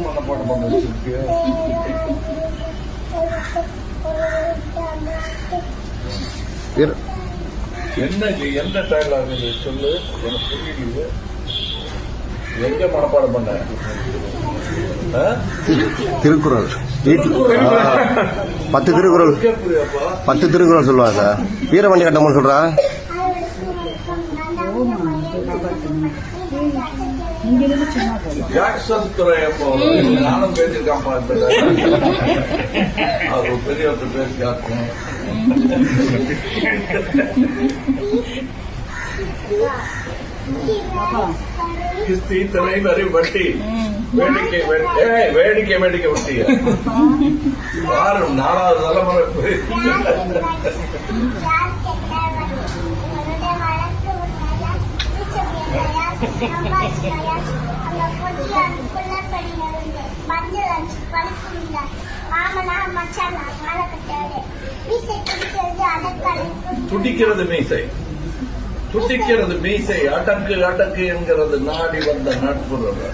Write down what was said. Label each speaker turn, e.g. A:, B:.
A: மனப்பாடம் பண்ண வச்சிருக்கியா? என்ன டயலாக் இது சொல்லு, எனக்கு புரியலையே. எங்க மனப்பாடம் பண்ண?
B: திருக்குறள். 10 திருக்குறள், 10 திருக்குறள் சொல்லுவாங்க. வீரமணி கட்டமன் சொல்றா.
A: ஜாக்சன் துறை நானும் பேசியிருக்கான். அவர் பெரியவர்கிட்ட பேசி காட்டணும். கிஸ்தி திரை வரி வட்டி வேடிக்கை வேடிக்கை வேடிக்கை வட்டி யாரு 4வது தலைமுறை துடிக்கிறது மீசை, துடிக்கிறது மீசை, அடக்கு அடக்கு என்கிறது நாடி வந்த நட்புறவு.